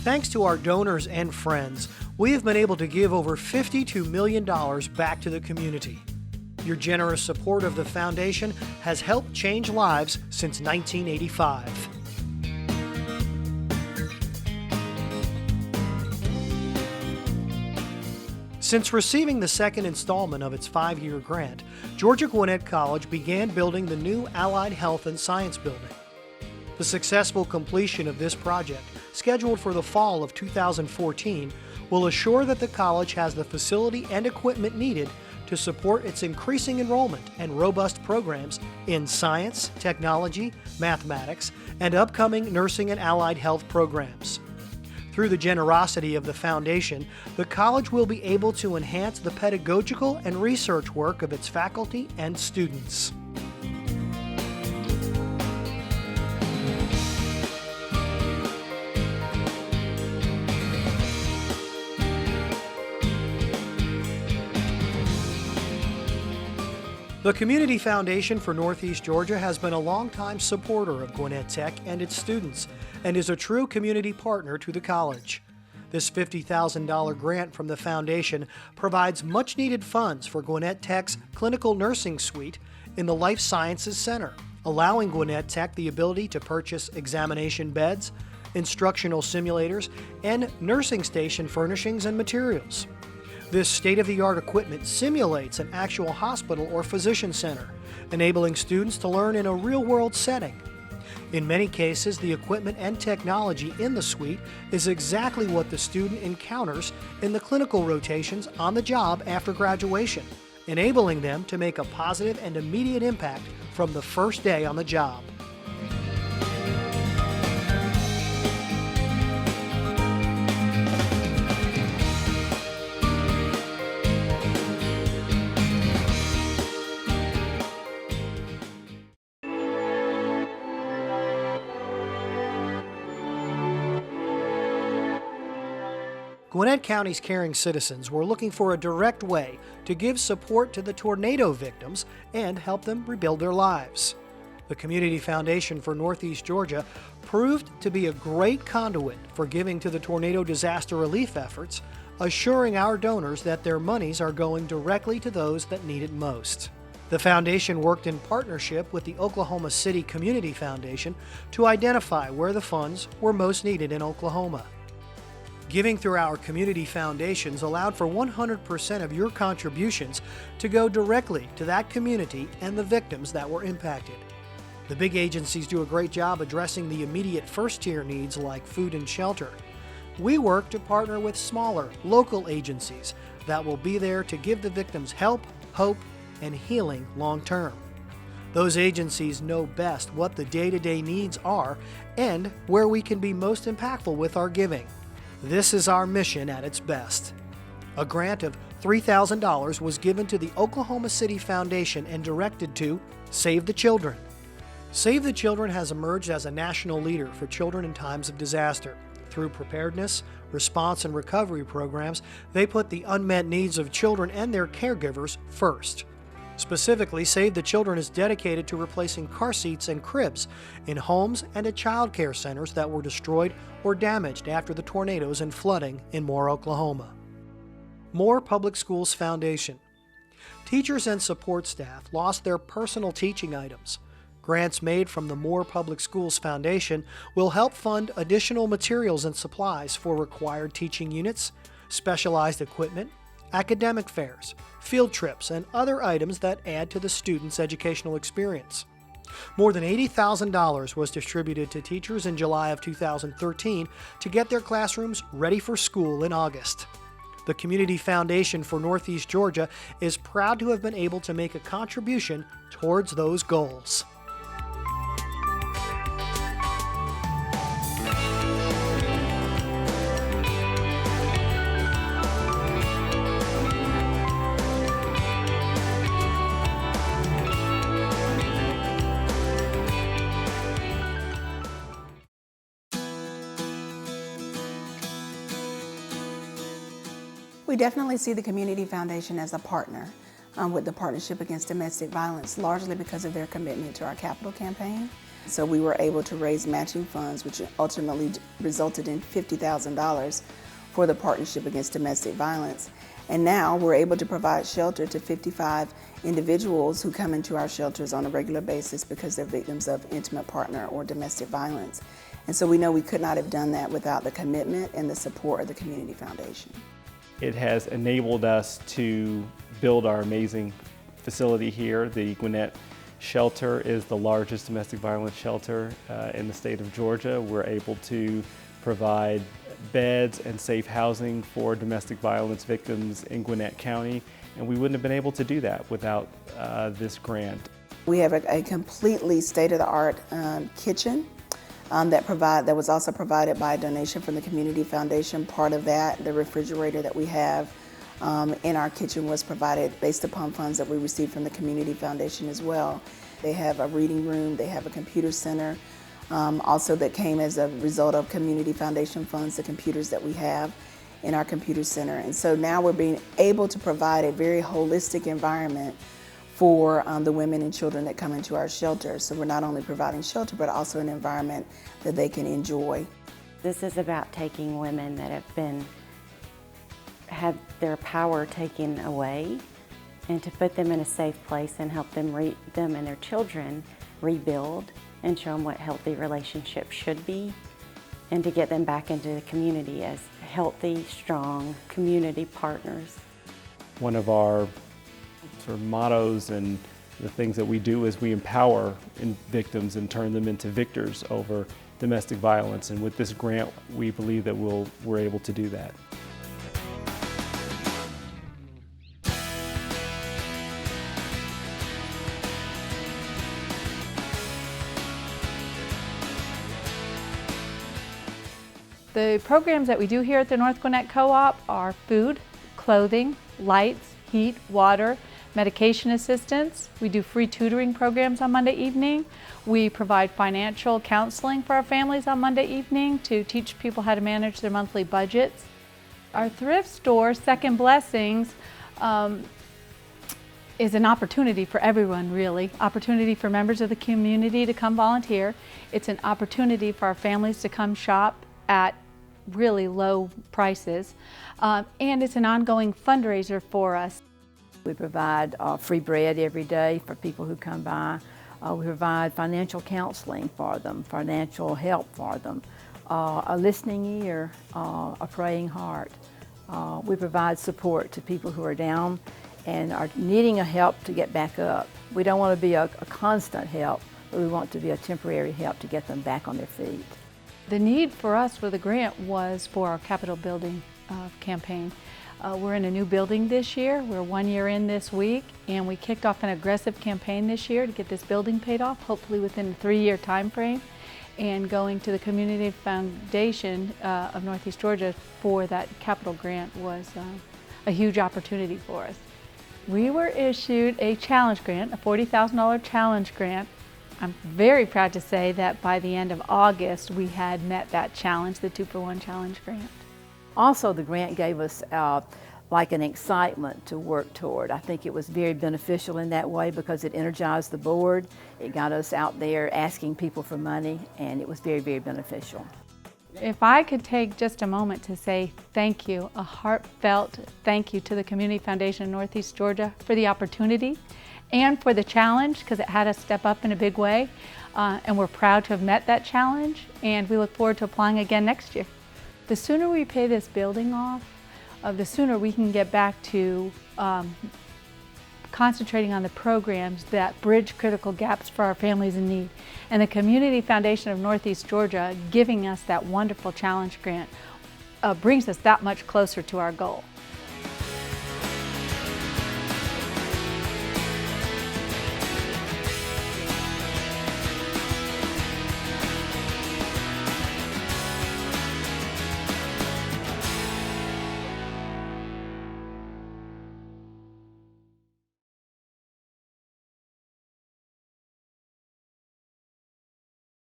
Thanks to our donors and friends, we have been able to give over $52 million back to the community. Your generous support of the foundation has helped change lives since 1985. Since receiving the second installment of its 5-year grant, Georgia Gwinnett College began building the new Allied Health and Science Building. The successful completion of this project, scheduled for the fall of 2014, will assure that the college has the facility and equipment needed to support its increasing enrollment and robust programs in science, technology, mathematics, and upcoming nursing and allied health programs. Through the generosity of the foundation, the college will be able to enhance the pedagogical and research work of its faculty and students. The Community Foundation for Northeast Georgia has been a longtime supporter of Gwinnett Tech and its students and is a true community partner to the college. This $50,000 grant from the foundation provides much-needed funds for Gwinnett Tech's Clinical Nursing Suite in the Life Sciences Center, allowing Gwinnett Tech the ability to purchase examination beds, instructional simulators, and nursing station furnishings and materials. This state-of-the-art equipment simulates an actual hospital or physician center, enabling students to learn in a real-world setting. In many cases, the equipment and technology in the suite is exactly what the student encounters in the clinical rotations on the job after graduation, enabling them to make a positive and immediate impact from the first day on the job. Gwinnett County's caring citizens were looking for a direct way to give support to the tornado victims and help them rebuild their lives. The Community Foundation for Northeast Georgia proved to be a great conduit for giving to the tornado disaster relief efforts, assuring our donors that their monies are going directly to those that need it most. The foundation worked in partnership with the Oklahoma City Community Foundation to identify where the funds were most needed in Oklahoma. Giving through our community foundations allowed for 100% of your contributions to go directly to that community and the victims that were impacted. The big agencies do a great job addressing the immediate first-tier needs like food and shelter. We work to partner with smaller, local agencies that will be there to give the victims help, hope, and healing long-term. Those agencies know best what the day-to-day needs are and where we can be most impactful with our giving. This is our mission at its best. A grant of $3,000 was given to the Oklahoma City Foundation and directed to Save the Children. Save the Children has emerged as a national leader for children in times of disaster. Through preparedness, response, and recovery programs, they put the unmet needs of children and their caregivers first. Specifically, Save the Children is dedicated to replacing car seats and cribs in homes and at child care centers that were destroyed or damaged after the tornadoes and flooding in Moore, Oklahoma. Moore Public Schools Foundation. Teachers and support staff lost their personal teaching items. Grants made from the Moore Public Schools Foundation will help fund additional materials and supplies for required teaching units, specialized equipment, academic fairs, field trips, and other items that add to the students' educational experience. More than $80,000 was distributed to teachers in July of 2013 to get their classrooms ready for school in August. The Community Foundation for Northeast Georgia is proud to have been able to make a contribution towards those goals. We definitely see the Community Foundation as a partner. with the Partnership Against Domestic Violence, largely because of their commitment to our capital campaign. So we were able to raise matching funds, which ultimately resulted in $50,000 for the Partnership Against Domestic Violence. And now we're able to provide shelter to 55 individuals who come into our shelters on a regular basis because they're victims of intimate partner or domestic violence. And so we know we could not have done that without the commitment and the support of the Community Foundation. It has enabled us to build our amazing facility here. The Gwinnett Shelter is the largest domestic violence shelter in the state of Georgia. We're able to provide beds and safe housing for domestic violence victims in Gwinnett County, and we wouldn't have been able to do that without this grant. We have a completely state-of-the-art kitchen that was also provided by a donation from the Community Foundation. Part of that, the refrigerator that we have in our kitchen, was provided based upon funds that we received from the Community Foundation as well. They have a reading room, they have a computer center, also that came as a result of Community Foundation funds, the computers that we have in our computer center. And so now we're being able to provide a very holistic environment for the women and children that come into our shelter. So we're not only providing shelter, but also an environment that they can enjoy. This is about taking women that have had their power taken away, and to put them in a safe place and help them and their children rebuild and show them what healthy relationships should be, and to get them back into the community as healthy, strong community partners. One of our sort of mottos and the things that we do is we empower victims and turn them into victors over domestic violence. And with this grant, we believe that we're able to do that. The programs that we do here at the North Gwinnett Co-op are food, clothing, lights, heat, water, medication assistance. We do free tutoring programs on Monday evening. We provide financial counseling for our families on Monday evening to teach people how to manage their monthly budgets. Our thrift store, Second Blessings, is an opportunity for everyone, really. Opportunity for members of the community to come volunteer. It's an opportunity for our families to come shop at really low prices, and it's an ongoing fundraiser for us. We provide free bread every day for people who come by. We provide financial counseling for them, financial help for them, a listening ear, a praying heart. We provide support to people who are down and are needing a help to get back up. We don't want to be a constant help, but we want to be a temporary help to get them back on their feet. The need for us for the grant was for our Capitol building campaign. We're in a new building this year. We're 1 year in this week, and we kicked off an aggressive campaign this year to get this building paid off, hopefully within a 3-year time frame, and going to the Community Foundation of Northeast Georgia for that capital grant was a huge opportunity for us. We were issued a challenge grant, a $40,000 challenge grant. I'm very proud to say that by the end of August, we had met that challenge, the 2-for-1 challenge grant. Also, the grant gave us like an excitement to work toward. I think it was very beneficial in that way because it energized the board. It got us out there asking people for money, and it was very, very beneficial. If I could take just a moment to say thank you, a heartfelt thank you to the Community Foundation of Northeast Georgia for the opportunity and for the challenge, because it had us step up in a big way, and we're proud to have met that challenge, and we look forward to applying again next year. The sooner we pay this building off, the sooner we can get back to concentrating on the programs that bridge critical gaps for our families in need. And the Community Foundation of Northeast Georgia giving us that wonderful challenge grant brings us that much closer to our goal.